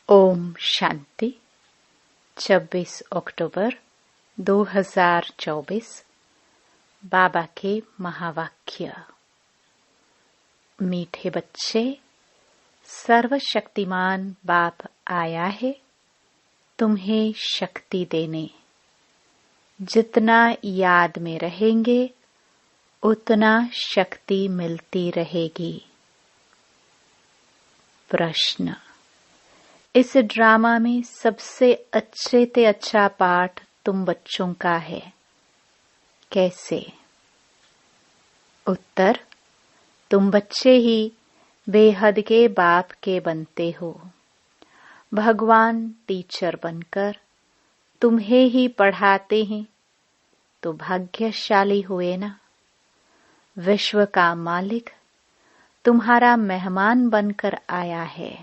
ओम शांति। 26 अक्टूबर 2024। बाबा के महावाक्य। मीठे बच्चे, सर्वशक्तिमान बाप आया है तुम्हें शक्ति देने। जितना याद में रहेंगे उतना शक्ति मिलती रहेगी। प्रश्न। इस ड्रामा में सबसे अच्छे से अच्छा पाठ तुम बच्चों का है, कैसे? उत्तर। तुम बच्चे ही बेहद के बाप के बनते हो। भगवान टीचर बनकर तुम्हें ही पढ़ाते हैं तो भाग्यशाली हुए ना। विश्व का मालिक तुम्हारा मेहमान बनकर आया है।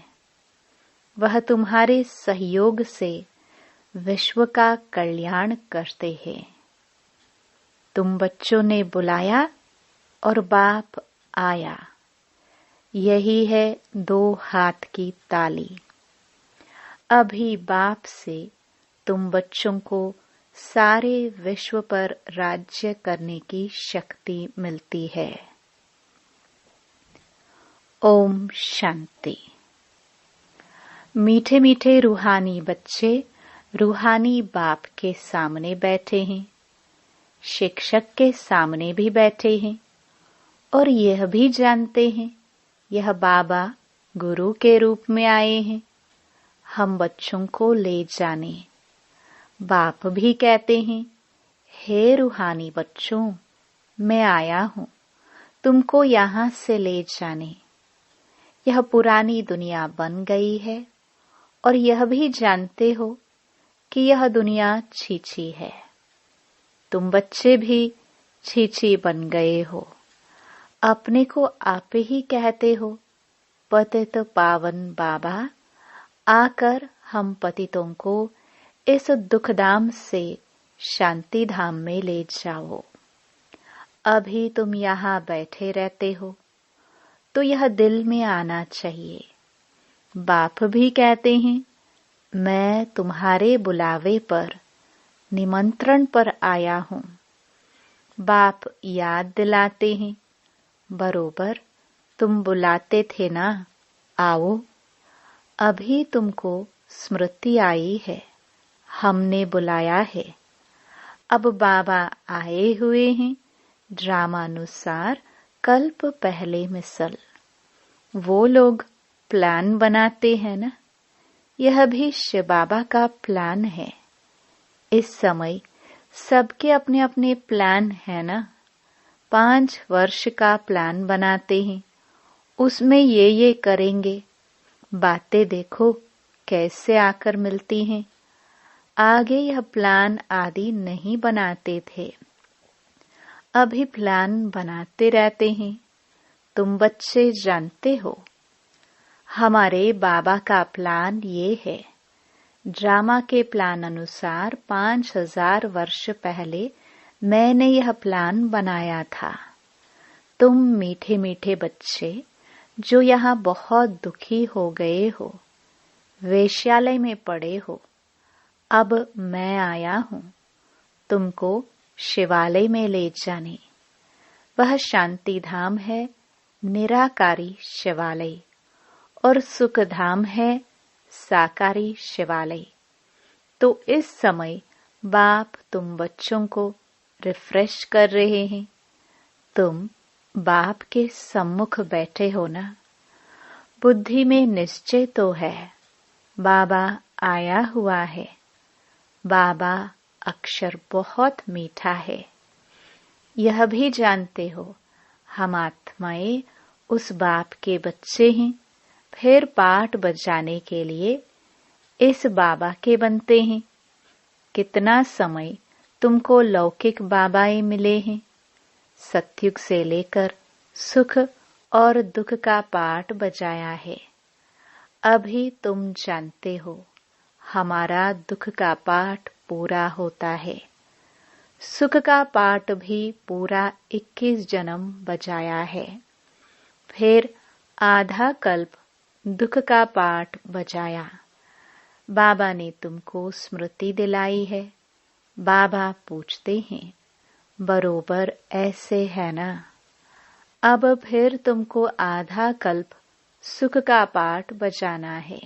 वह तुम्हारे सहयोग से विश्व का कल्याण करते हैं। तुम बच्चों ने बुलाया और बाप आया। यही है दो हाथ की ताली। अभी बाप से तुम बच्चों को सारे विश्व पर राज्य करने की शक्ति मिलती है। ओम शांति। मीठे मीठे रूहानी बच्चे रूहानी बाप के सामने बैठे हैं, शिक्षक के सामने भी बैठे हैं और यह भी जानते हैं यह बाबा गुरु के रूप में आए हैं हम बच्चों को ले जाने। बाप भी कहते हैं, हे रूहानी बच्चों, मैं आया हूँ तुमको यहाँ से ले जाने। यह पुरानी दुनिया बन गई है और यह भी जानते हो कि यह दुनिया छीछी है। तुम बच्चे भी छीछी बन गए हो। अपने को आप ही कहते हो पतित पावन बाबा, आकर हम पतितों को इस दुखधाम से शांति धाम में ले जाओ। अभी तुम यहाँ बैठे रहते हो तो यह दिल में आना चाहिए। बाप भी कहते हैं, मैं तुम्हारे बुलावे पर निमंत्रण पर आया हूँ। बाप याद दिलाते हैं, बरोबर तुम बुलाते थे ना, आओ। अभी तुमको स्मृति आई है, हमने बुलाया है। अब बाबा आए हुए हैं ड्रामानुसार कल्प पहले मिसल। वो लोग प्लान बनाते हैं ना, यह भी शिव बाबा का प्लान है। इस समय सबके अपने अपने प्लान है ना। 5 वर्ष का प्लान बनाते हैं, उसमें ये करेंगे। बातें देखो कैसे आकर मिलती हैं। आगे यह प्लान आदि नहीं बनाते थे, अभी प्लान बनाते रहते हैं। तुम बच्चे जानते हो हमारे बाबा का प्लान ये है। ड्रामा के प्लान अनुसार 5000 वर्ष पहले मैंने यह प्लान बनाया था। तुम मीठे मीठे बच्चे जो यहाँ बहुत दुखी हो गए हो, वेश्यालय में पड़े हो, अब मैं आया हूँ तुमको शिवालय में ले जाने। वह शांति धाम है, निराकारी शिवालय, और सुख धाम है, साकारी शिवालय। तो इस समय बाप तुम बच्चों को रिफ्रेश कर रहे हैं। तुम बाप के सम्मुख बैठे हो ना। बुद्धि में निश्चय तो है बाबा आया हुआ है। बाबा अक्षर बहुत मीठा है। यह भी जानते हो हम आत्माएं उस बाप के बच्चे हैं। फिर पाठ बजाने के लिए इस बाबा के बनते हैं। कितना समय तुमको लौकिक बाबाएं मिले हैं। सतयुग से लेकर सुख और दुख का पाठ बजाया है। अभी तुम जानते हो हमारा दुख का पाठ पूरा होता है। सुख का पाठ भी पूरा 21 जन्म बजाया है। फिर आधा कल्प दुख का पाठ बजाया। बाबा ने तुमको स्मृति दिलाई है। बाबा पूछते हैं, बरोबर ऐसे है ना? अब फिर तुमको आधा कल्प सुख का पाठ बजाना है।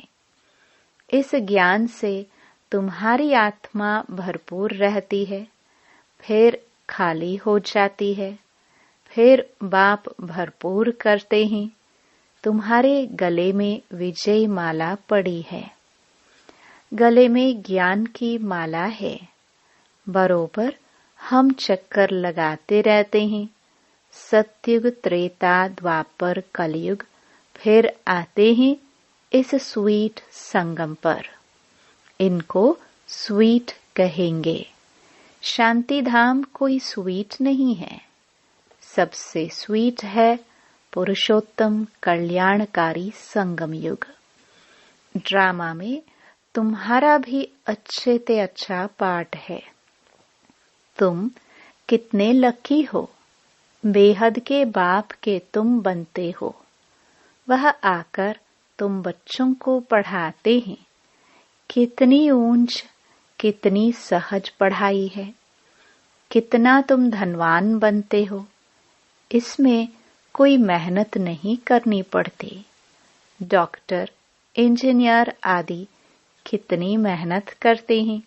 इस ज्ञान से तुम्हारी आत्मा भरपूर रहती है, फिर खाली हो जाती है। फिर बाप भरपूर करते हैं। तुम्हारे गले में विजय माला पड़ी है, गले में ज्ञान की माला है। बरोबर हम चक्कर लगाते रहते हैं। सतयुग, त्रेता, द्वापर, कलयुग, फिर आते हैं इस स्वीट संगम पर। इनको स्वीट कहेंगे। शांति धाम कोई स्वीट नहीं है। सबसे स्वीट है पुरुषोत्तम कल्याणकारी संगम युग। ड्रामा में तुम्हारा भी अच्छे से अच्छा पार्ट है। तुम कितने लकी हो, बेहद के बाप के तुम बनते हो। वह आकर तुम बच्चों को पढ़ाते हैं। कितनी ऊंच, कितनी सहज पढ़ाई है। कितना तुम धनवान बनते हो। इसमें कोई मेहनत नहीं करनी पड़ती। डॉक्टर, इंजीनियर आदि कितनी मेहनत करते हैं।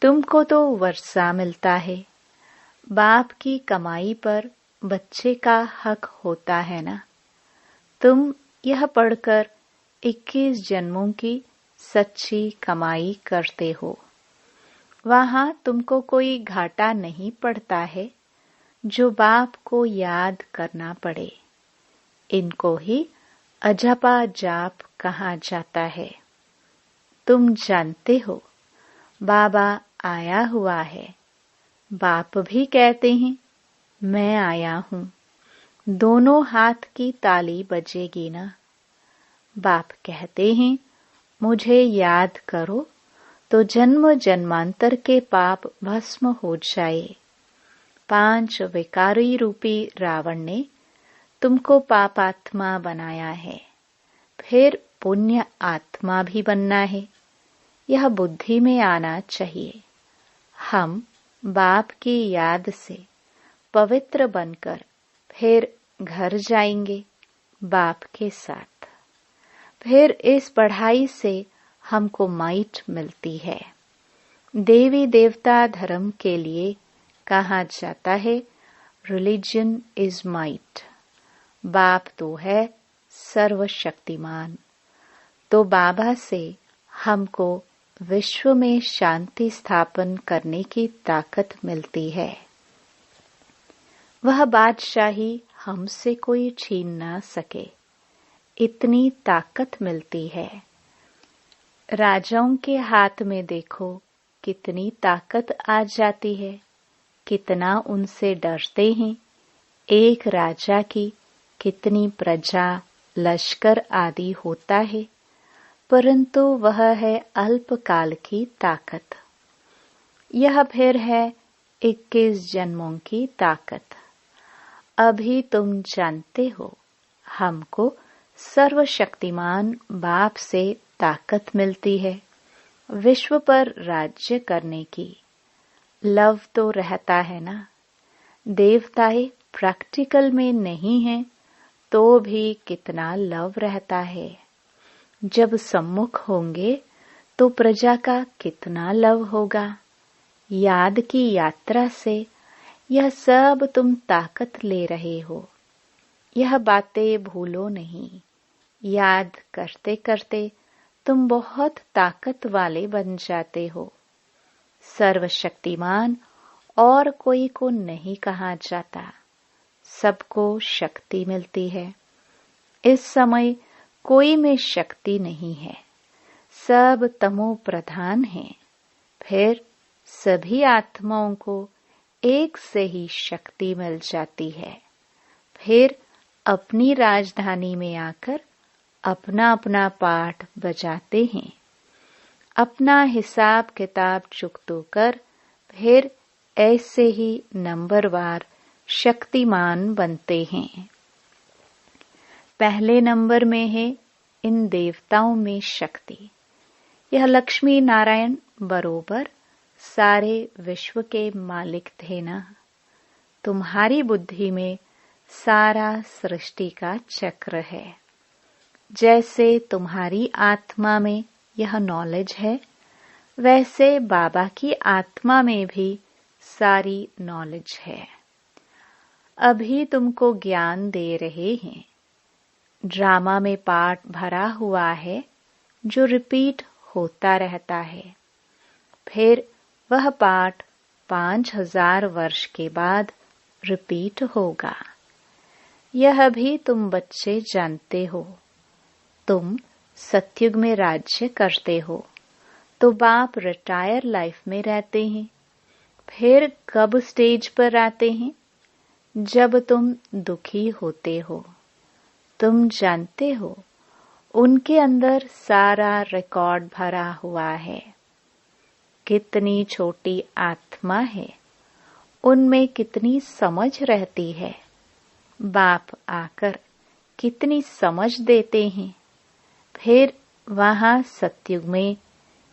तुमको तो वर्षा मिलता है। बाप की कमाई पर बच्चे का हक होता है ना। तुम यह पढ़कर 21 जन्मों की सच्ची कमाई करते हो। वहां तुमको कोई घाटा नहीं पड़ता है जो बाप को याद करना पड़े। इनको ही अजपा जाप कहा जाता है। तुम जानते हो बाबा आया हुआ है। बाप भी कहते हैं मैं आया हूँ। दोनों हाथ की ताली बजेगी ना। बाप कहते हैं मुझे याद करो तो जन्म जन्मांतर के पाप भस्म हो जाए। 5 विकारी रूपी रावण ने तुमको पापात्मा बनाया है, फिर पुण्य आत्मा भी बनना है। यह बुद्धि में आना चाहिए। हम बाप की याद से पवित्र बनकर फिर घर जाएंगे बाप के साथ। फिर इस पढ़ाई से हमको माइट मिलती है। देवी देवता धर्म के लिए कहा जाता है रिलीजन इज माइट। बाप तो है सर्वशक्तिमान। तो बाबा से हमको विश्व में शांति स्थापन करने की ताकत मिलती है। वह बादशाही हमसे कोई छीन ना सके, इतनी ताकत मिलती है। राजाओं के हाथ में देखो कितनी ताकत आ जाती है, कितना उनसे डरते हैं। एक राजा की कितनी प्रजा, लश्कर आदि होता है, परंतु वह है अल्पकाल की ताकत। यह फिर है 21 जन्मों की ताकत। अभी तुम जानते हो हमको सर्वशक्तिमान बाप से ताकत मिलती है विश्व पर राज्य करने की। लव तो रहता है ना। देवताएं प्रैक्टिकल में नहीं है तो भी कितना लव रहता है। जब सम्मुख होंगे तो प्रजा का कितना लव होगा। याद की यात्रा से यह सब तुम ताकत ले रहे हो। यह बातें भूलो नहीं। याद करते करते तुम बहुत ताकत वाले बन जाते हो। सर्वशक्तिमान और कोई को नहीं कहा जाता। सबको शक्ति मिलती है। इस समय कोई में शक्ति नहीं है। सब तमो प्रधान हैं। फिर सभी आत्माओं को एक से ही शक्ति मिल जाती है। फिर अपनी राजधानी में आकर अपना अपना पाठ बजाते हैं। अपना हिसाब किताब चुकतो कर फिर ऐसे ही नंबरवार शक्तिमान बनते हैं। पहले नंबर में है इन देवताओं में शक्ति। यह लक्ष्मी नारायण बरोबर सारे विश्व के मालिक थे ना। तुम्हारी बुद्धि में सारा सृष्टि का चक्र है। जैसे तुम्हारी आत्मा में यह नॉलेज है, वैसे बाबा की आत्मा में भी सारी नॉलेज है। अभी तुमको ज्ञान दे रहे हैं। ड्रामा में पार्ट भरा हुआ है जो रिपीट होता रहता है। फिर वह पार्ट 5000 वर्ष के बाद रिपीट होगा। यह भी तुम बच्चे जानते हो। तुम सतयुग में राज्य करते हो तो बाप रिटायर लाइफ में रहते हैं। फिर कब स्टेज पर आते हैं? जब तुम दुखी होते हो। तुम जानते हो उनके अंदर सारा रिकॉर्ड भरा हुआ है। कितनी छोटी आत्मा है, उनमें कितनी समझ रहती है। बाप आकर कितनी समझ देते हैं। फिर वहां सतयुग में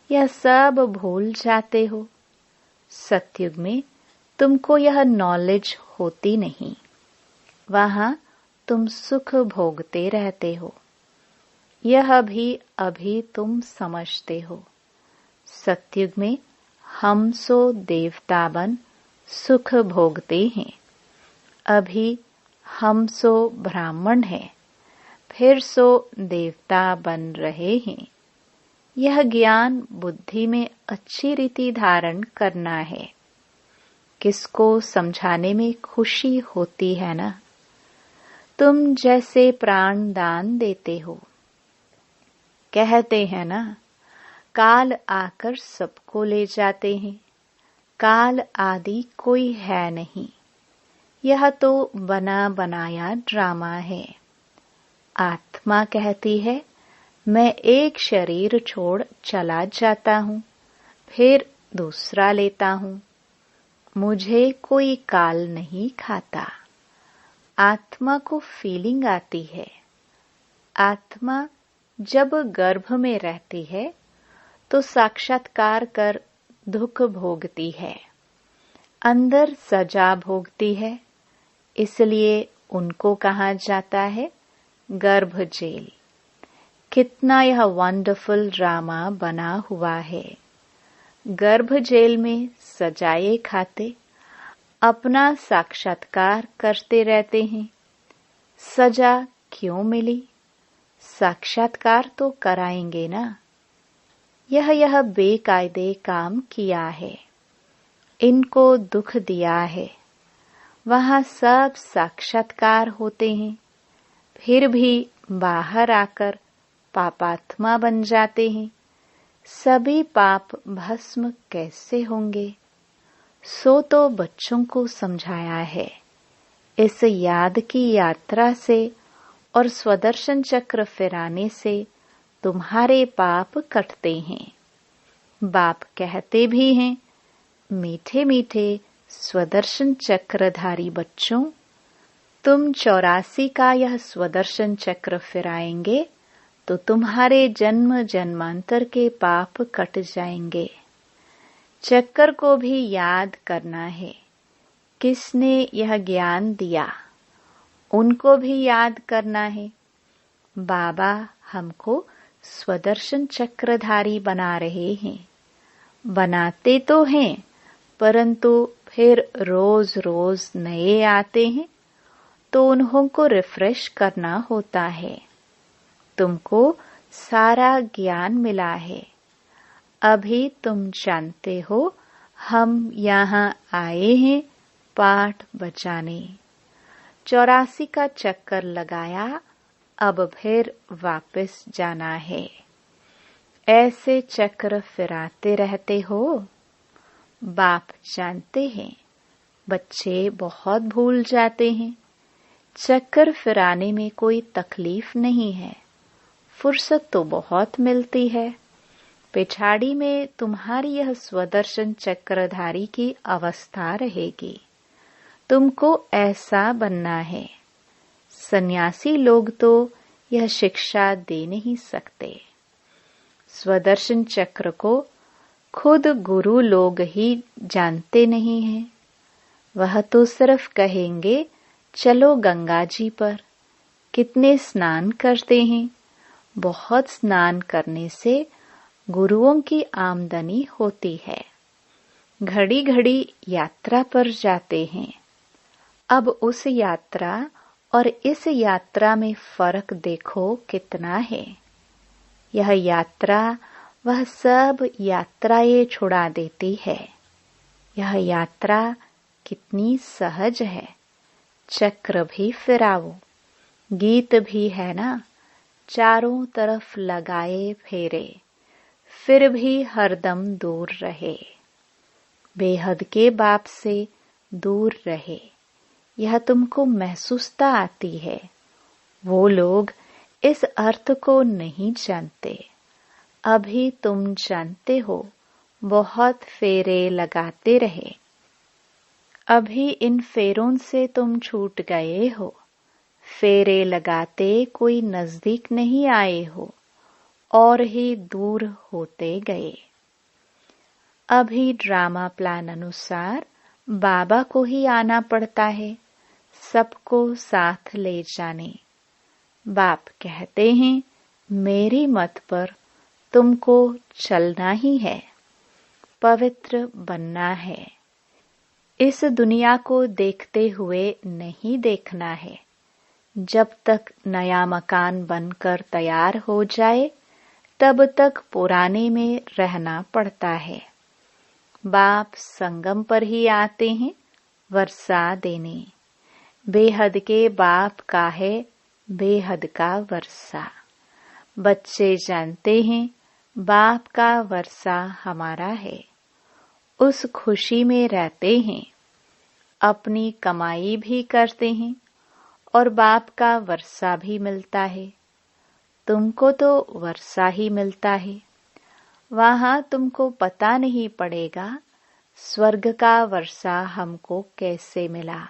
यह सब भूल जाते हो। सतयुग में तुमको यह नॉलेज होती नहीं। वहां तुम सुख भोगते रहते हो। यह भी अभी तुम समझते हो। सतयुग में हम सो देवता बन सुख भोगते हैं। अभी हम सो ब्राह्मण हैं, फिर सो देवता बन रहे हैं। यह ज्ञान बुद्धि में अच्छी रीति धारण करना है। किसको समझाने में खुशी होती है ना। तुम जैसे प्राण दान देते हो। कहते हैं ना, काल आकर सबको ले जाते हैं। काल आदि कोई है नहीं। यह तो बना बनाया ड्रामा है। आत्मा कहती है, मैं एक शरीर छोड़ चला जाता हूँ, फिर दूसरा लेता हूँ। मुझे कोई काल नहीं खाता। आत्मा को फीलिंग आती है। आत्मा जब गर्भ में रहती है तो साक्षात्कार कर दुख भोगती है, अंदर सजा भोगती है। इसलिए उनको कहा जाता है गर्भ जेल। कितना यह वंडरफुल ड्रामा बना हुआ है। गर्भ जेल में सजाए खाते अपना साक्षात्कार करते रहते हैं। सजा क्यों मिली? साक्षात्कार तो कराएंगे ना। यह बेकायदे काम किया है, इनको दुख दिया है। वहां सब साक्षात्कार होते हैं, फिर भी बाहर आकर पापात्मा बन जाते हैं। सभी पाप भस्म कैसे होंगे? सो तो बच्चों को समझाया है। इस याद की यात्रा से और स्वदर्शन चक्र फिराने से तुम्हारे पाप कटते हैं। बाप कहते भी हैं, मीठे मीठे स्वदर्शन चक्रधारी बच्चों, तुम 84 का यह स्वदर्शन चक्र फिराएंगे तो तुम्हारे जन्म जन्मांतर के पाप कट जाएंगे। चक्कर को भी याद करना है। किसने यह ज्ञान दिया, उनको भी याद करना है। बाबा हमको स्वदर्शन चक्रधारी बना रहे हैं। बनाते तो हैं, परंतु फिर रोज रोज नए आते हैं तो उन्हों को रिफ्रेश करना होता है। तुमको सारा ज्ञान मिला है। अभी तुम जानते हो हम यहाँ आए हैं पाठ बचाने। 84 का चक्कर लगाया, अब फिर वापस जाना है। ऐसे चक्र फिराते रहते हो। बाप जानते हैं बच्चे बहुत भूल जाते हैं। चक्कर फिराने में कोई तकलीफ नहीं है, फुर्सत तो बहुत मिलती है। पिछाड़ी में तुम्हारी यह स्वदर्शन चक्रधारी की अवस्था रहेगी। तुमको ऐसा बनना है। सन्यासी लोग तो यह शिक्षा दे नहीं सकते। स्वदर्शन चक्र को खुद गुरु लोग ही जानते नहीं हैं। वह तो सिर्फ कहेंगे चलो गंगा जी पर। कितने स्नान करते हैं। बहुत स्नान करने से गुरुओं की आमदनी होती है। घड़ी घड़ी यात्रा पर जाते हैं। अब उस यात्रा और इस यात्रा में फर्क देखो कितना है। यह यात्रा वह सब यात्राएं छुड़ा देती है। यह यात्रा कितनी सहज है। चक्र भी फिराओ, गीत भी है ना, चारों तरफ लगाए फेरे, फिर भी हरदम दूर रहे। बेहद के बाप से दूर रहे। यह तुमको महसूसता आती है। वो लोग इस अर्थ को नहीं जानते। अभी तुम जानते हो। बहुत फेरे लगाते रहे। अभी इन फेरों से तुम छूट गए हो। फेरे लगाते कोई नजदीक नहीं आए हो और ही दूर होते गए। अभी ड्रामा प्लान अनुसार बाबा को ही आना पड़ता है, सबको साथ ले जाने। बाप कहते हैं मेरी मत पर तुमको चलना ही है, पवित्र बनना है। इस दुनिया को देखते हुए नहीं देखना है। जब तक नया मकान बनकर तैयार हो जाए तब तक पुराने में रहना पड़ता है। बाप संगम पर ही आते हैं वर्षा देने। बेहद के बाप का है बेहद का वर्षा। बच्चे जानते हैं बाप का वर्षा हमारा है। उस खुशी में रहते हैं। अपनी कमाई भी करते हैं और बाप का वर्षा भी मिलता है। तुमको तो वर्षा ही मिलता है। वहां तुमको पता नहीं पड़ेगा स्वर्ग का वर्षा हमको कैसे मिला।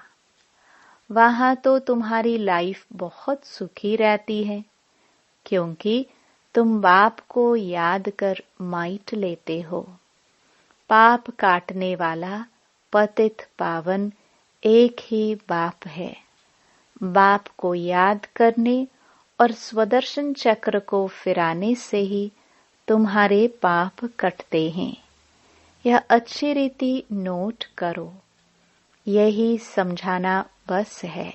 वहां तो तुम्हारी लाइफ बहुत सुखी रहती है, क्योंकि तुम बाप को याद कर माइट लेते हो। पाप काटने वाला पतित पावन एक ही बाप है। बाप को याद करने और स्वदर्शन चक्र को फिराने से ही तुम्हारे पाप कटते हैं। यह अच्छी रीति नोट करो। यही समझाना बस है।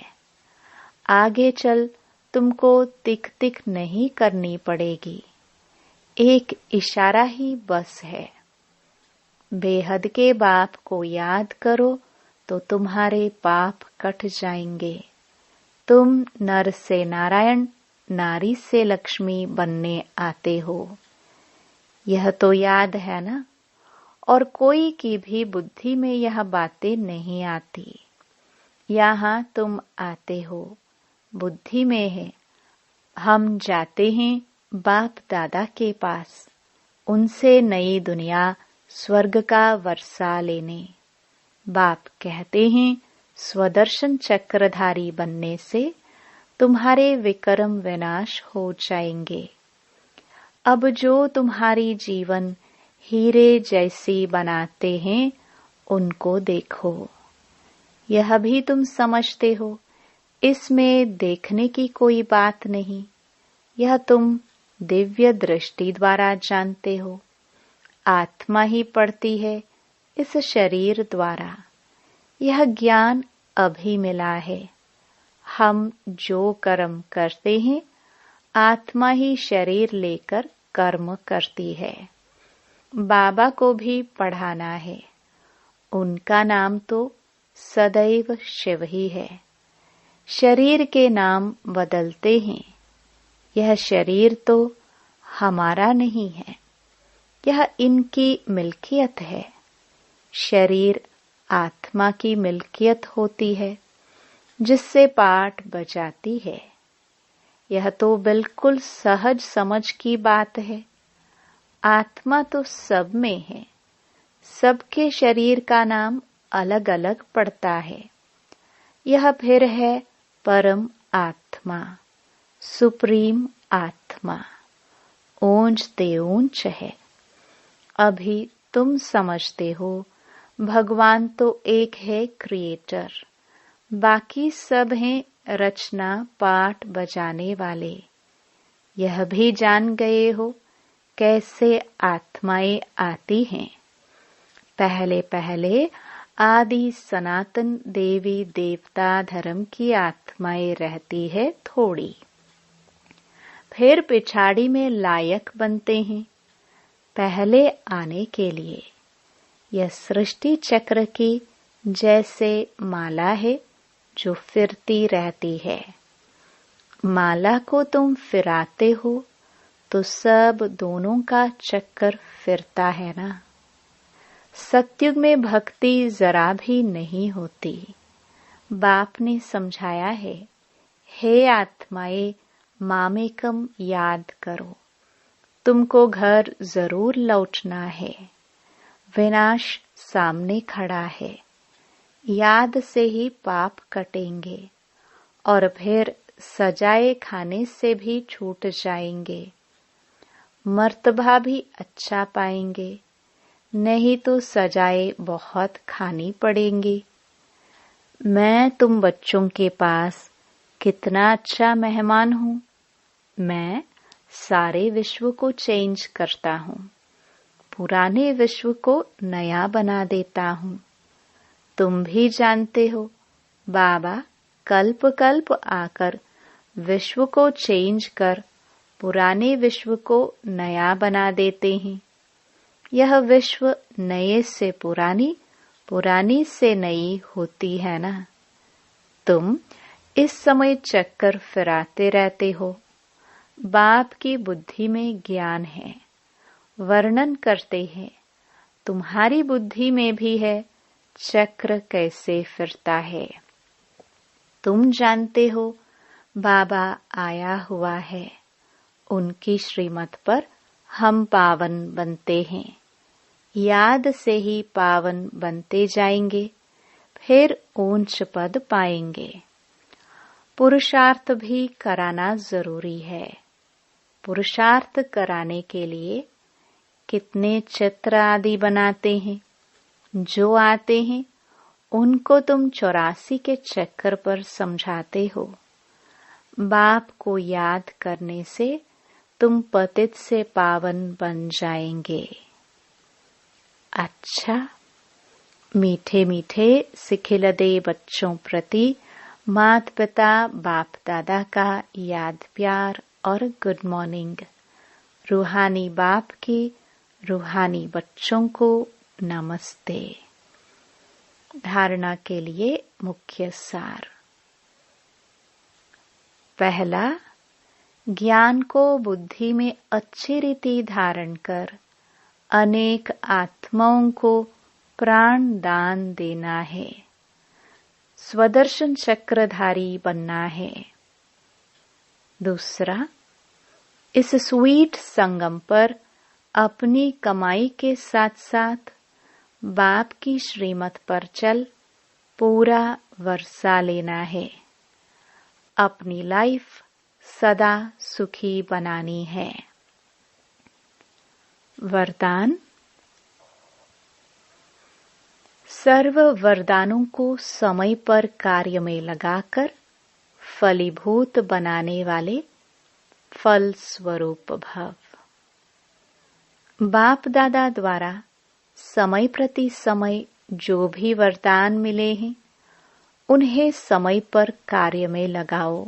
आगे चल तुमको तिक तिक नहीं करनी पड़ेगी। एक इशारा ही बस है। बेहद के बाप को याद करो तो तुम्हारे पाप कट जाएंगे। तुम नर से नारायण, नारी से लक्ष्मी बनने आते हो। यह तो याद है ना। और कोई की भी बुद्धि में यह बातें नहीं आती। यहाँ तुम आते हो, बुद्धि में है। हम जाते हैं बाप दादा के पास, उनसे नई दुनिया स्वर्ग का वर्षा लेने। बाप कहते हैं स्वदर्शन चक्रधारी बनने से तुम्हारे विक्रम विनाश हो जाएंगे। अब जो तुम्हारी जीवन हीरे जैसी बनाते हैं उनको देखो। यह भी तुम समझते हो, इसमें देखने की कोई बात नहीं। यह तुम दिव्य दृष्टि द्वारा जानते हो। आत्मा ही पढ़ती है इस शरीर द्वारा। यह ज्ञान अभी मिला है। हम जो कर्म करते हैं आत्मा ही शरीर लेकर कर्म करती है। बाबा को भी पढ़ाना है। उनका नाम तो सदैव शिव ही है। शरीर के नाम बदलते हैं। यह शरीर तो हमारा नहीं है, यह इनकी मिल्कियत है। शरीर आत्मा की मिल्कियत होती है, जिससे पाठ बजाती है। यह तो बिल्कुल सहज समझ की बात है। आत्मा तो सब में है। सबके शरीर का नाम अलग अलग पड़ता है। यह फिर है परम आत्मा, सुप्रीम आत्मा। ऊंचते ऊंच है। अभी तुम समझते हो भगवान तो एक है क्रिएटर, बाकी सब हैं रचना पाठ बजाने वाले। यह भी जान गए हो कैसे आत्माएं आती हैं। पहले पहले आदि सनातन देवी देवता धर्म की आत्माएं रहती है थोड़ी, फिर पिछाड़ी में लायक बनते हैं पहले आने के लिए। यह सृष्टि चक्र की जैसे माला है जो फिरती रहती है। माला को तुम फिराते हो तो सब दोनों का चक्कर फिरता है ना। सतयुग में भक्ति जरा भी नहीं होती। बाप ने समझाया है, हे आत्माएं मामेकम याद करो, तुमको घर जरूर लौटना है। विनाश सामने खड़ा है। याद से ही पाप कटेंगे और फिर सजाए खाने से भी छूट जाएंगे। मर्तबा भी अच्छा पाएंगे, नहीं तो सजाए बहुत खानी पड़ेंगी। मैं तुम बच्चों के पास कितना अच्छा मेहमान हूँ। मैं सारे विश्व को चेंज करता हूँ, पुराने विश्व को नया बना देता हूँ। तुम भी जानते हो बाबा कल्प कल्प आकर विश्व को चेंज कर पुराने विश्व को नया बना देते हैं। यह विश्व नए से पुरानी, पुरानी से नई होती है ना। तुम इस समय चक्कर फिराते रहते हो। बाप की बुद्धि में ज्ञान है, वर्णन करते हैं। तुम्हारी बुद्धि में भी है चक्र कैसे फिरता है। तुम जानते हो बाबा आया हुआ है, उनकी श्रीमत पर हम पावन बनते हैं। याद से ही पावन बनते जाएंगे, फिर ऊंच पद पाएंगे। पुरुषार्थ भी कराना जरूरी है। पुरुषार्थ कराने के लिए कितने चित्र आदि बनाते हैं। जो आते हैं उनको तुम 84 के चक्कर पर समझाते हो। बाप को याद करने से तुम पतित से पावन बन जाएंगे। अच्छा, मीठे मीठे सिखिलदे बच्चों प्रति माता पिता बाप दादा का याद प्यार और गुड मॉर्निंग। रूहानी बाप की रूहानी बच्चों को नमस्ते। धारणा के लिए मुख्य सार। पहला, ज्ञान को बुद्धि में अच्छी रीति धारण कर अनेक आत्माओं को प्राण दान देना है। स्वदर्शन चक्रधारी बनना है। दूसरा, इस स्वीट संगम पर अपनी कमाई के साथ साथ बाप की श्रीमत पर चल पूरा वर्षा लेना है। अपनी लाइफ सदा सुखी बनानी है। वरदान। सर्व वरदानों को समय पर कार्य में लगाकर फलीभूत बनाने वाले फल स्वरूप भव। बाप दादा द्वारा समय प्रति समय जो भी वरदान मिले हैं उन्हें समय पर कार्य में लगाओ।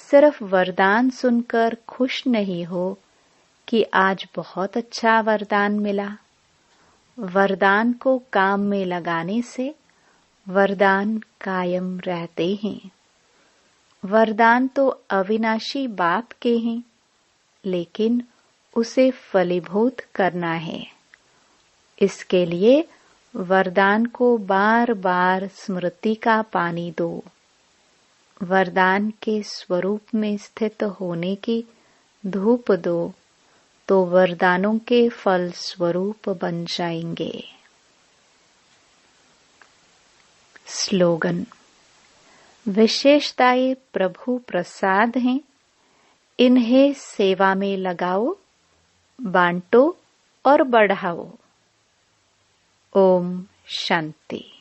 सिर्फ वरदान सुनकर खुश नहीं हो कि आज बहुत अच्छा वरदान मिला। वरदान को काम में लगाने से वरदान कायम रहते हैं। वरदान तो अविनाशी बाप के हैं, लेकिन उसे फलीभूत करना है। इसके लिए वरदान को बार बार स्मृति का पानी दो। वरदान के स्वरूप में स्थित होने की धूप दो, तो वरदानों के फल स्वरूप बन जाएंगे। स्लोगन। विशेषताएं प्रभु प्रसाद हैं, इन्हें सेवा में लगाओ, बांटो और बढ़ाओ। ओम शांति।